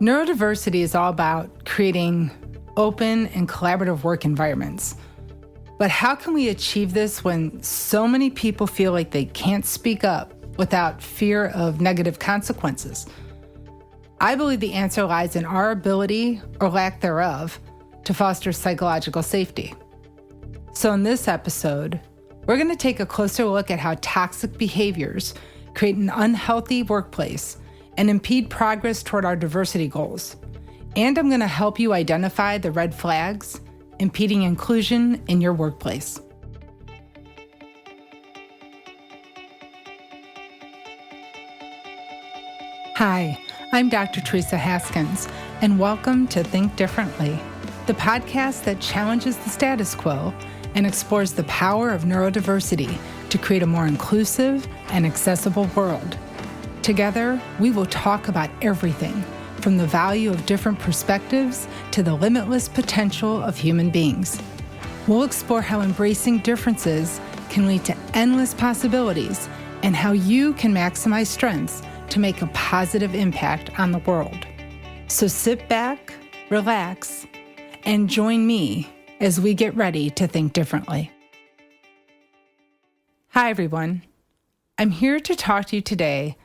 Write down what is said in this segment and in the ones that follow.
Neurodiversity is all about creating open and collaborative work environments. But how can we achieve this when so many people feel like they can't speak up without fear of negative consequences? I believe the answer lies in our ability, or lack thereof, to foster psychological safety. So in this episode, we're going to take a closer look at how toxic behaviors create an unhealthy workplace and impede progress toward our diversity goals. And I'm going to help you identify the red flags impeding inclusion in your workplace. Hi, I'm Dr. Theresa Haskins, and welcome to Think Differently, the podcast that challenges the status quo and explores the power of neurodiversity to create a more inclusive and accessible world. Together, we will talk about everything from the value of different perspectives to the limitless potential of human beings. We'll explore how embracing differences can lead to endless possibilities and how you can maximize strengths to make a positive impact on the world. So sit back, relax, and join me as we get ready to think differently. Hi, everyone. I'm here to talk to you today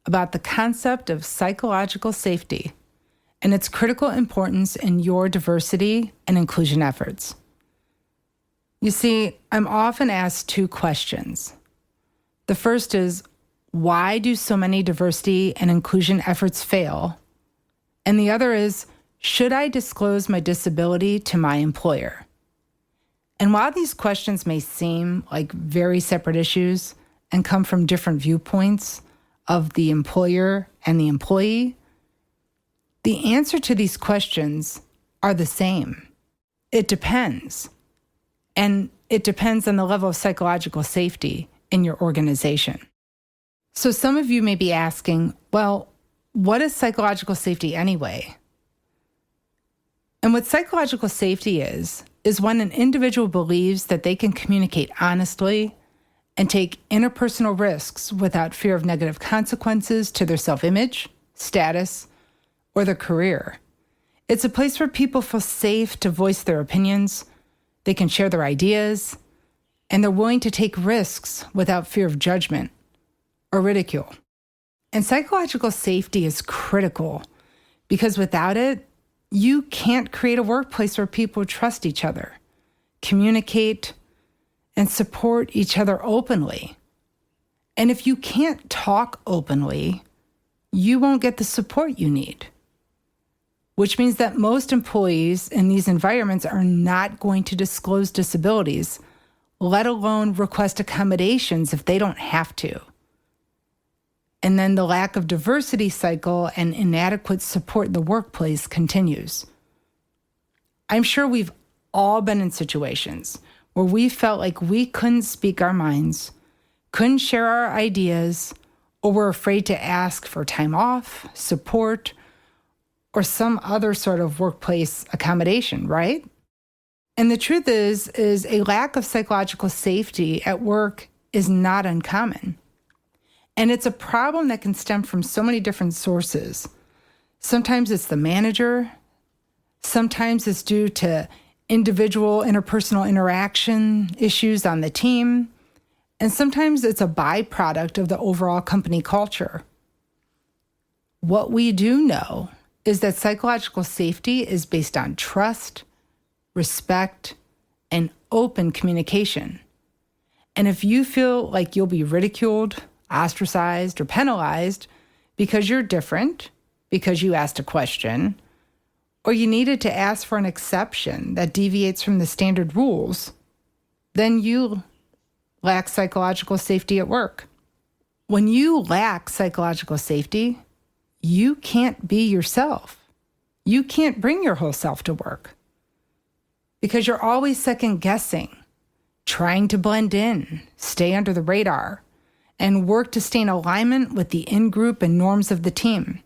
about the concept of psychological safety and its critical importance in your diversity and inclusion efforts. You see, I'm often asked two questions. The first is, why do so many diversity and inclusion efforts fail? And the other is, should I disclose my disability to my employer? And while these questions may seem like very separate issues and come from different viewpoints of the employer and the employee, the answer to these questions are the same. It depends. And it depends on the level of psychological safety in your organization. So some of you may be asking, well, what is psychological safety anyway? And what psychological safety is when an individual believes that they can communicate honestly and take interpersonal risks without fear of negative consequences to their self-image, status, or their career. It's a place where people feel safe to voice their opinions, they can share their ideas, and they're willing to take risks without fear of judgment or ridicule. And psychological safety is critical because without it, you can't create a workplace where people trust each other, communicate, and support each other openly. And if you can't talk openly, you won't get the support you need. Which means that most employees in these environments are not going to disclose disabilities, let alone request accommodations if they don't have to. And then the lack of diversity cycle and inadequate support in the workplace continues. I'm sure we've all been in situations where we felt like we couldn't speak our minds, couldn't share our ideas, or were afraid to ask for time off, support, or some other sort of workplace accommodation, right? And the truth is a lack of psychological safety at work is not uncommon. And it's a problem that can stem from so many different sources. Sometimes it's the manager, sometimes it's due to individual interpersonal interaction issues on the team, and sometimes it's a byproduct of the overall company culture. What we do know is that psychological safety is based on trust, respect, and open communication. And if you feel like you'll be ridiculed, ostracized, or penalized because you're different, because you asked a question, or you needed to ask for an exception that deviates from the standard rules, then you lack psychological safety at work. When you lack psychological safety, you can't be yourself. You can't bring your whole self to work because you're always second guessing, trying to blend in, stay under the radar, and work to stay in alignment with the in-group and norms of the team.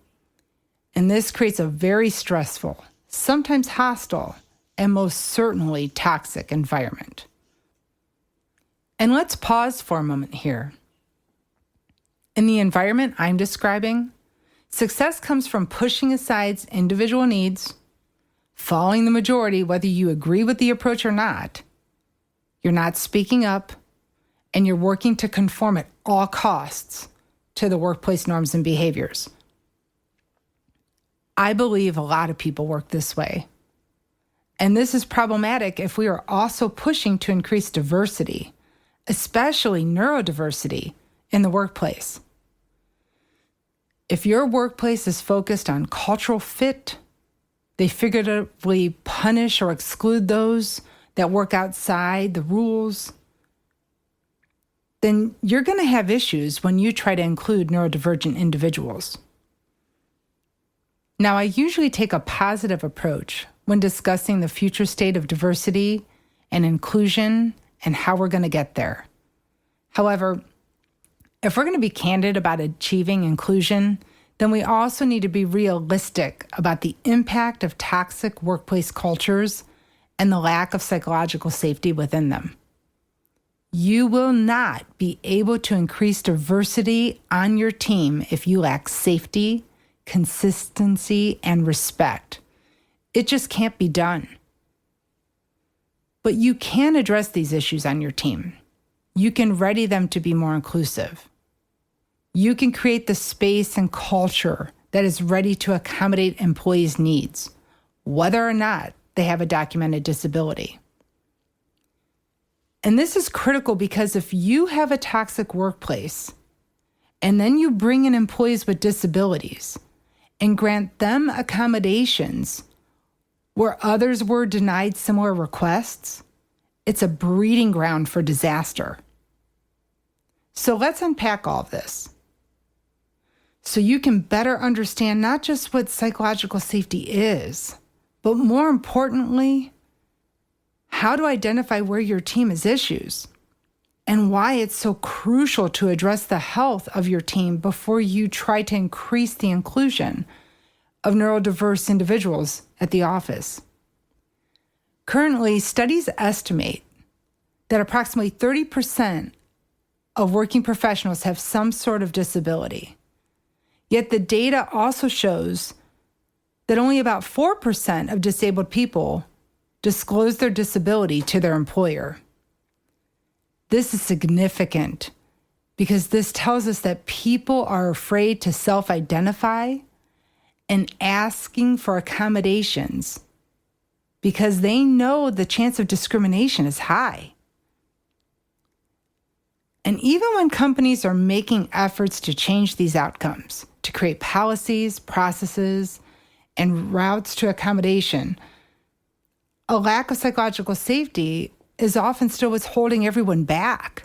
And this creates a very stressful, sometimes hostile, and most certainly toxic environment. And let's pause for a moment here. In the environment I'm describing, Success comes from pushing aside individual needs, following the majority whether you agree with the approach or not. You're not speaking up, and you're working to conform at all costs to the workplace norms and behaviors. I believe a lot of people work this way. And this is problematic if we are also pushing to increase diversity, especially neurodiversity, in the workplace. If your workplace is focused on cultural fit, they figuratively punish or exclude those that work outside the rules, then you're going to have issues when you try to include neurodivergent individuals. Now, I usually take a positive approach when discussing the future state of diversity and inclusion and how we're going to get there. However, if we're going to be candid about achieving inclusion, then we also need to be realistic about the impact of toxic workplace cultures and the lack of psychological safety within them. You will not be able to increase diversity on your team if you lack safety, consistency, and respect. It just can't be done. But you can address these issues on your team. You can ready them to be more inclusive. You can create the space and culture that is ready to accommodate employees' needs, whether or not they have a documented disability. And this is critical because if you have a toxic workplace and then you bring in employees with disabilities and grant them accommodations where others were denied similar requests, it's a breeding ground for disaster. So let's unpack all of this so you can better understand not just what psychological safety is, but more importantly, how to identify where your team has issues and why it's so crucial to address the health of your team before you try to increase the inclusion of neurodiverse individuals at the office. Currently, studies estimate that approximately 30% of working professionals have some sort of disability. Yet the data also shows that only about 4% of disabled people disclose their disability to their employer. This is significant because this tells us that people are afraid to self-identify and asking for accommodations because they know the chance of discrimination is high. And even when companies are making efforts to change these outcomes, to create policies, processes, and routes to accommodation, a lack of psychological safety is often still what's holding everyone back.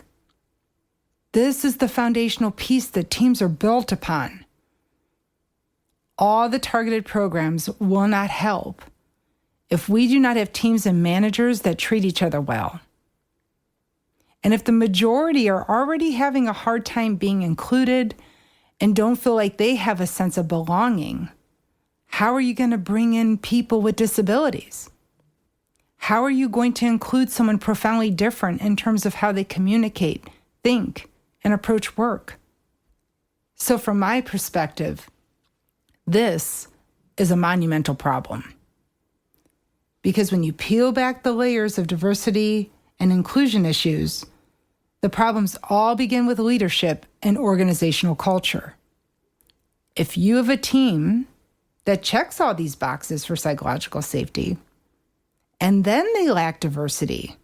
This is the foundational piece that teams are built upon. All the targeted programs will not help if we do not have teams and managers that treat each other well. And if the majority are already having a hard time being included and don't feel like they have a sense of belonging, how are you going to bring in people with disabilities? How are you going to include someone profoundly different in terms of how they communicate, think, and approach work? So from my perspective, this is a monumental problem. Because when you peel back the layers of diversity and inclusion issues, the problems all begin with leadership and organizational culture. If you have a team that checks all these boxes for psychological safety, and then they lack diversity,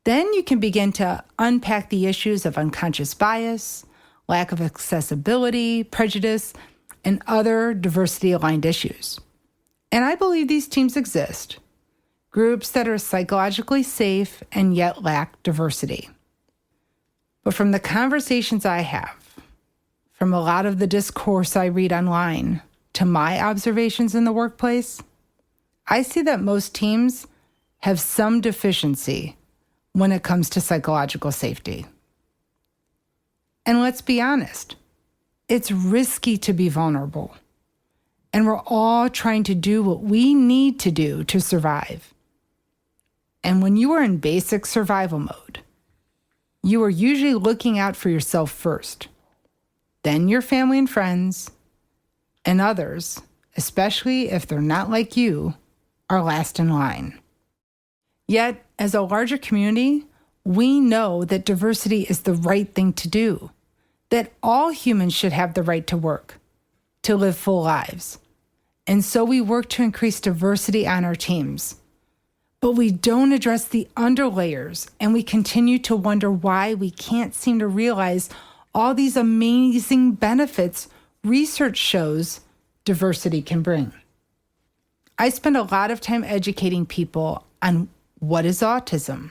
then you can begin to unpack the issues of unconscious bias, lack of accessibility, prejudice, and other diversity-aligned issues. And I believe these teams exist, groups that are psychologically safe and yet lack diversity. But from the conversations I have, from a lot of the discourse I read online, to my observations in the workplace, I see that most teams have some deficiency when it comes to psychological safety. And let's be honest, it's risky to be vulnerable. And we're all trying to do what we need to do to survive. And when you are in basic survival mode, you are usually looking out for yourself first, then your family and friends, and others, especially if they're not like you, are last in line. Yet, as a larger community, we know that diversity is the right thing to do, that all humans should have the right to work, to live full lives. And so we work to increase diversity on our teams. But we don't address the underlayers, and we continue to wonder why we can't seem to realize all these amazing benefits research shows diversity can bring. I spend a lot of time educating people on what is autism,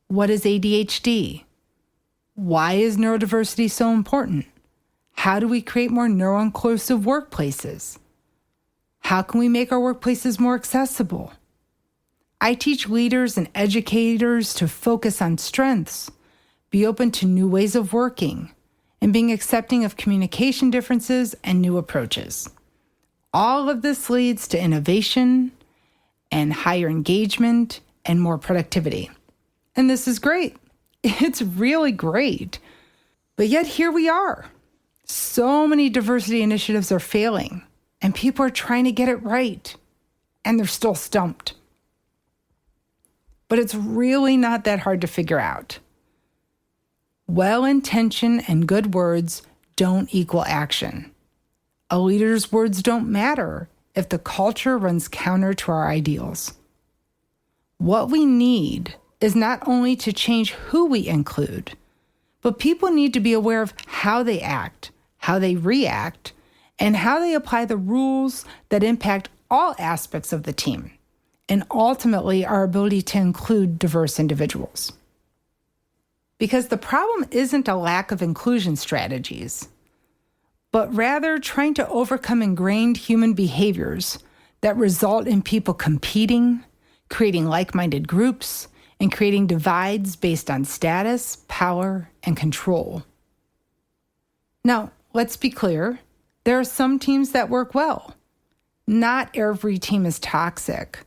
what is ADHD, why is neurodiversity so important, how do we create more neuro-inclusive workplaces, how can we make our workplaces more accessible. I teach leaders and educators to focus on strengths, be open to new ways of working, and being accepting of communication differences and new approaches. All of this leads to innovation and higher engagement and more productivity. And this is great. It's really great. But yet here we are. So many diversity initiatives are failing, and people are trying to get it right, and they're still stumped. But it's really not that hard to figure out. Well-intentioned and good words don't equal action. A leader's words don't matter if the culture runs counter to our ideals. What we need is not only to change who we include, but people need to be aware of how they act, how they react, and how they apply the rules that impact all aspects of the team, and ultimately our ability to include diverse individuals. Because the problem isn't a lack of inclusion strategies, but rather trying to overcome ingrained human behaviors that result in people competing, creating like-minded groups, and creating divides based on status, power, and control. Now, let's be clear, there are some teams that work well. Not every team is toxic.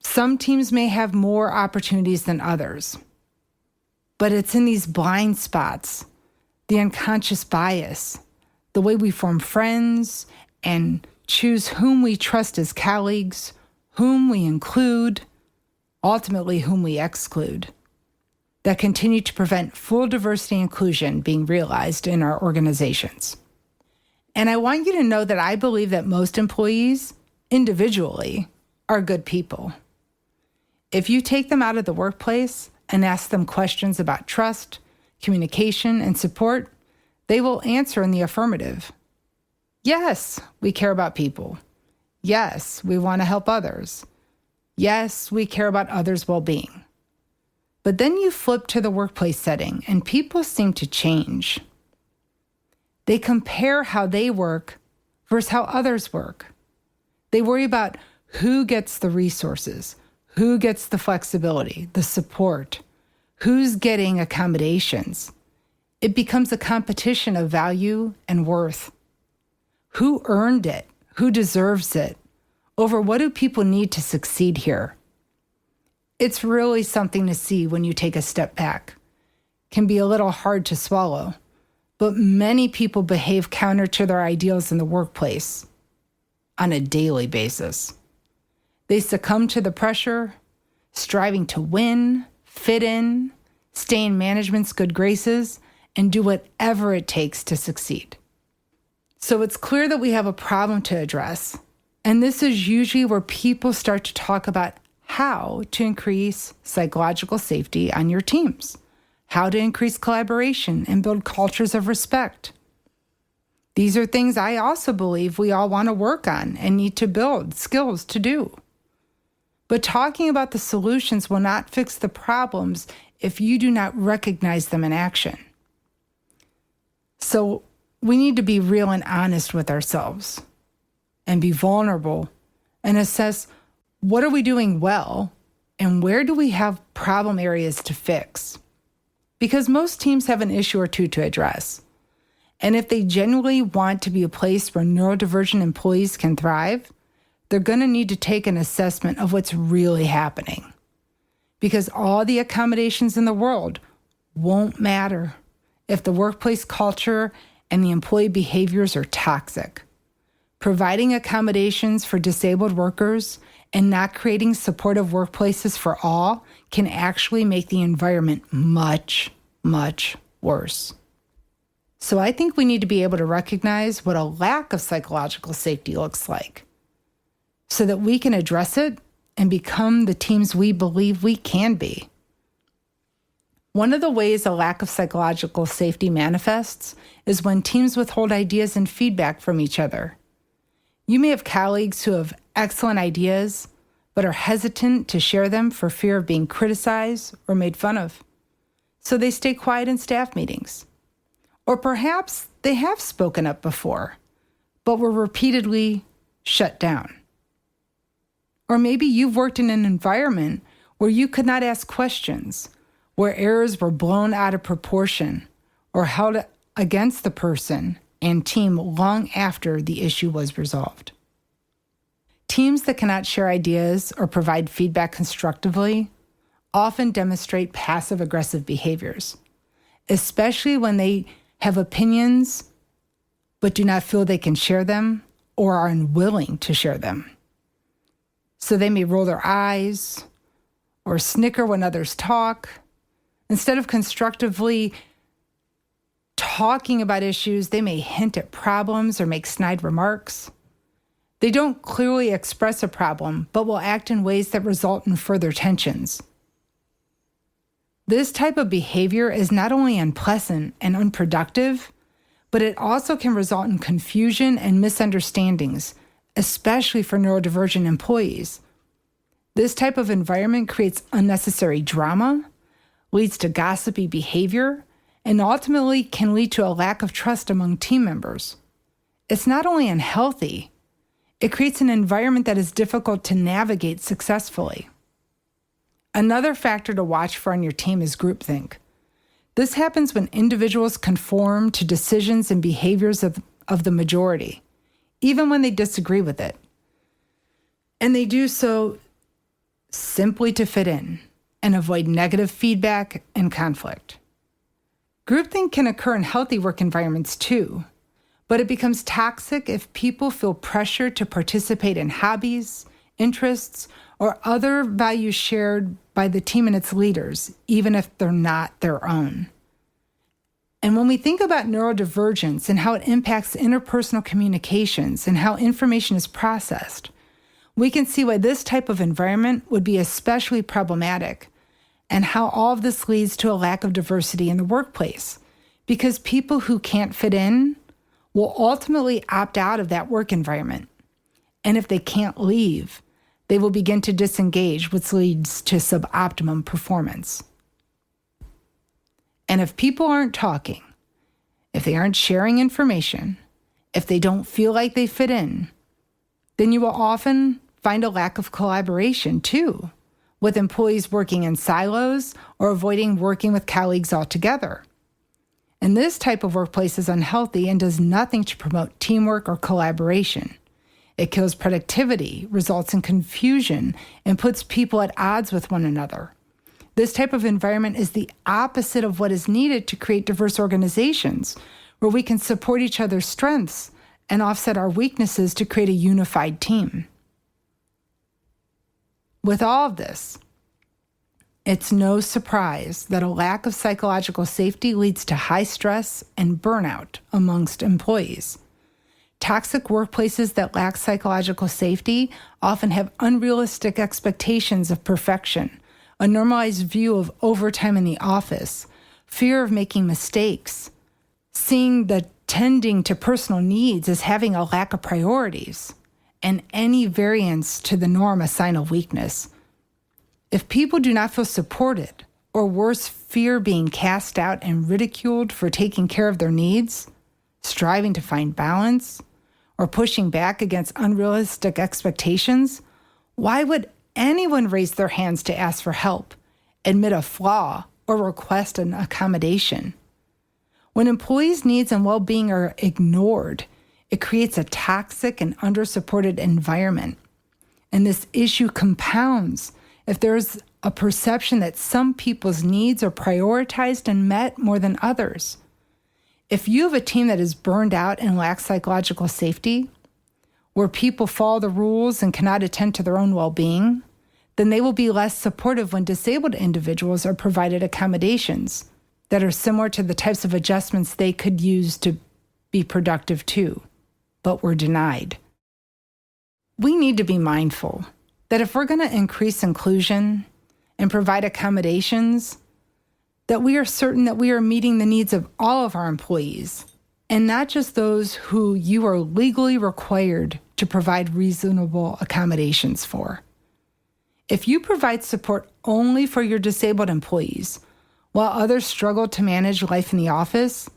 Some teams may have more opportunities than others. But it's in these blind spots, the unconscious bias, the way we form friends and choose whom we trust as colleagues, whom we include, ultimately whom we exclude, that continue to prevent full diversity and inclusion being realized in our organizations. And I want you to know that I believe that most employees, individually, are good people. If you take them out of the workplace and ask them questions about trust, communication, and support, they will answer in the affirmative. Yes, we care about people. Yes, we want to help others. Yes, we care about others' well-being. But then you flip to the workplace setting, and people seem to change. They compare how they work versus how others work. They worry about who gets the resources, who gets the flexibility, the support, who's getting accommodations. It becomes a competition of value and worth. Who earned it? Who deserves it? Over what do people need to succeed here? It's really something to see when you take a step back. Can be a little hard to swallow, but many people behave counter to their ideals in the workplace on a daily basis. They succumb to the pressure, striving to win, fit in, stay in management's good graces, and do whatever it takes to succeed. So it's clear that we have a problem to address, and this is usually where people start to talk about how to increase psychological safety on your teams, how to increase collaboration and build cultures of respect. These are things I also believe we all want to work on and need to build skills to do. But talking about the solutions will not fix the problems if you do not recognize them in action. So we need to be real and honest with ourselves and be vulnerable and assess what are we doing well and where do we have problem areas to fix? Because most teams have an issue or two to address. And if they genuinely want to be a place where neurodivergent employees can thrive, they're going to need to take an assessment of what's really happening. Because all the accommodations in the world won't matter if the workplace culture and the employee behaviors are toxic. providing accommodations for disabled workers, and not creating supportive workplaces for all can actually make the environment much, much worse. So I think we need to be able to recognize what a lack of psychological safety looks like so that we can address it and become the teams we believe we can be. One of the ways a lack of psychological safety manifests is when teams withhold ideas and feedback from each other. You may have colleagues who have excellent ideas, but are hesitant to share them for fear of being criticized or made fun of. So they stay quiet in staff meetings. Or perhaps they have spoken up before, but were repeatedly shut down. Or maybe you've worked in an environment where you could not ask questions, where errors were blown out of proportion or held against the person and team long after the issue was resolved. Teams that cannot share ideas or provide feedback constructively often demonstrate passive-aggressive behaviors, especially when they have opinions but do not feel they can share them or are unwilling to share them. So they may roll their eyes or snicker when others talk. Instead of constructively talking about issues, they may hint at problems or make snide remarks. They don't clearly express a problem, but will act in ways that result in further tensions. This type of behavior is not only unpleasant and unproductive, but it also can result in confusion and misunderstandings, especially for neurodivergent employees. This type of environment creates unnecessary drama, leads to gossipy behavior, and ultimately can lead to a lack of trust among team members. It's not only unhealthy, it creates an environment that is difficult to navigate successfully. Another factor to watch for on your team is groupthink. This happens when individuals conform to decisions and behaviors of the majority, even when they disagree with it. And they do so simply to fit in and avoid negative feedback and conflict. Groupthink can occur in healthy work environments too, but it becomes toxic if people feel pressure to participate in hobbies, interests, or other values shared by the team and its leaders, even if they're not their own. And when we think about neurodivergence and how it impacts interpersonal communications and how information is processed, we can see why this type of environment would be especially problematic and how all of this leads to a lack of diversity in the workplace, because people who can't fit in will ultimately opt out of that work environment. And if they can't leave, they will begin to disengage, which leads to suboptimum performance. And if people aren't talking, if they aren't sharing information, if they don't feel like they fit in, then you will often find a lack of collaboration too, with employees working in silos or avoiding working with colleagues altogether. And this type of workplace is unhealthy and does nothing to promote teamwork or collaboration. It kills productivity, results in confusion, and puts people at odds with one another. This type of environment is the opposite of what is needed to create diverse organizations, where we can support each other's strengths and offset our weaknesses to create a unified team. With all of this, it's no surprise that a lack of psychological safety leads to high stress and burnout amongst employees. Toxic workplaces that lack psychological safety often have unrealistic expectations of perfection, a normalized view of overtime in the office, fear of making mistakes, seeing the tending to personal needs as having a lack of priorities, and any variance to the norm a sign of weakness. If people do not feel supported, or worse, fear being cast out and ridiculed for taking care of their needs, striving to find balance, or pushing back against unrealistic expectations, why would anyone raise their hands to ask for help, admit a flaw, or request an accommodation? When employees' needs and well-being are ignored, it creates a toxic and under-supported environment. And this issue compounds if there's a perception that some people's needs are prioritized and met more than others. If you have a team that is burned out and lacks psychological safety, where people follow the rules and cannot attend to their own well-being, then they will be less supportive when disabled individuals are provided accommodations that are similar to the types of adjustments they could use to be productive too, but were denied. We need to be mindful that if we're going to increase inclusion and provide accommodations, that we are certain that we are meeting the needs of all of our employees, and not just those who you are legally required to provide reasonable accommodations for. If you provide support only for your disabled employees, while others struggle to manage life in the office,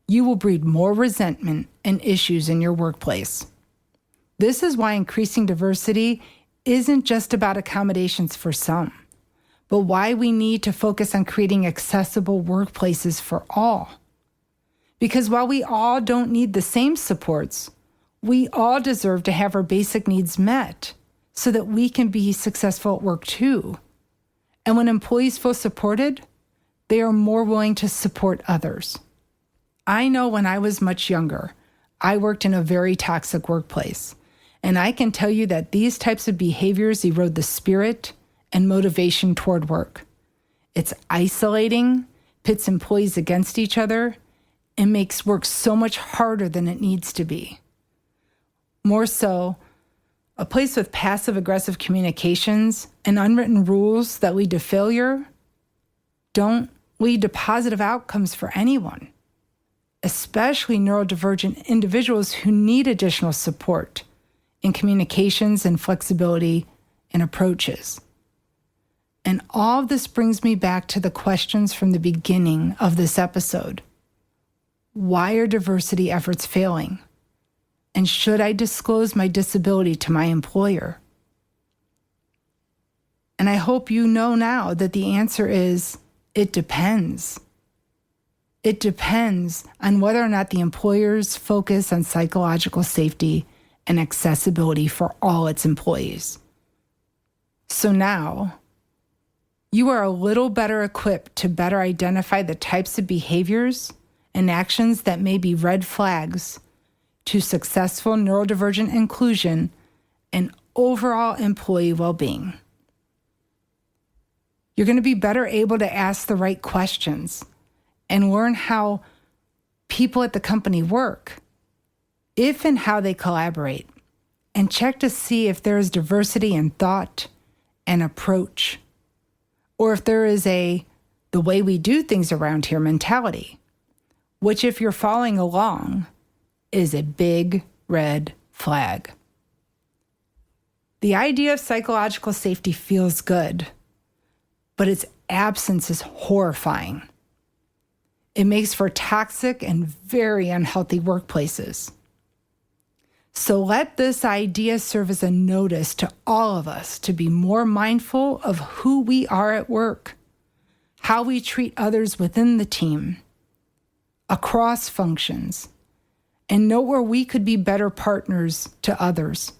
you will breed more resentment and issues in your workplace. This is why increasing diversity isn't just about accommodations for some, but why we need to focus on creating accessible workplaces for all. Because while we all don't need the same supports, we all deserve to have our basic needs met so that we can be successful at work too. And when employees feel supported, they are more willing to support others. I know when I was much younger, I worked in a very toxic workplace, and I can tell you that these types of behaviors erode the spirit and motivation toward work. It's isolating, pits employees against each other, and makes work so much harder than it needs to be. More so, a place with passive-aggressive communications and unwritten rules that lead to failure don't lead to positive outcomes for anyone, especially neurodivergent individuals who need additional support in communications and flexibility in approaches. And all of this brings me back to the questions from the beginning of this episode. Why are diversity efforts failing? And should I disclose my disability to my employer? And I hope you know now that the answer is, it depends. It depends on whether or not the employers focus on psychological safety and accessibility for all its employees. So now, you are a little better equipped to better identify the types of behaviors and actions that may be red flags to successful neurodivergent inclusion and overall employee well-being. You're going to be better able to ask the right questions and learn how people at the company work, if and how they collaborate, and check to see if there is diversity in thought and approach, or if there is the way we do things around here mentality, which, if you're following along, is a big red flag. The idea of psychological safety feels good, but its absence is horrifying. It makes for toxic and very unhealthy workplaces. So let this idea serve as a notice to all of us to be more mindful of who we are at work, how we treat others within the team, across functions, and know where we could be better partners to others.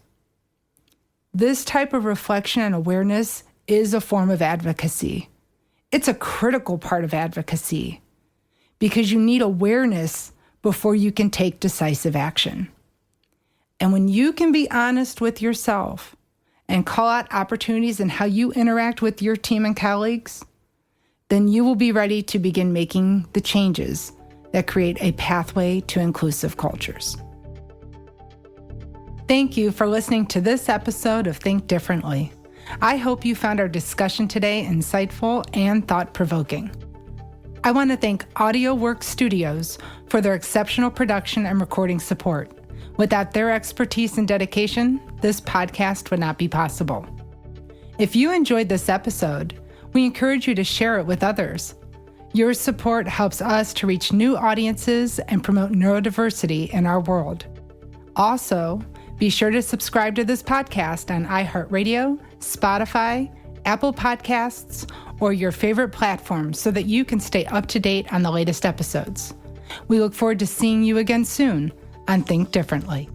This type of reflection and awareness is a form of advocacy. It's a critical part of advocacy because you need awareness before you can take decisive action. And when you can be honest with yourself and call out opportunities in how you interact with your team and colleagues, then you will be ready to begin making the changes that create a pathway to inclusive cultures. Thank you for listening to this episode of Think Differently. I hope you found our discussion today insightful and thought-provoking. I want to thank Audio Works Studios for their exceptional production and recording support. Without their expertise and dedication, this podcast would not be possible. If you enjoyed this episode, we encourage you to share it with others. Your support helps us to reach new audiences and promote neurodiversity in our world. Also, be sure to subscribe to this podcast on iHeartRadio, Spotify, Apple Podcasts, or your favorite platform so that you can stay up to date on the latest episodes. We look forward to seeing you again soon on Think Differently.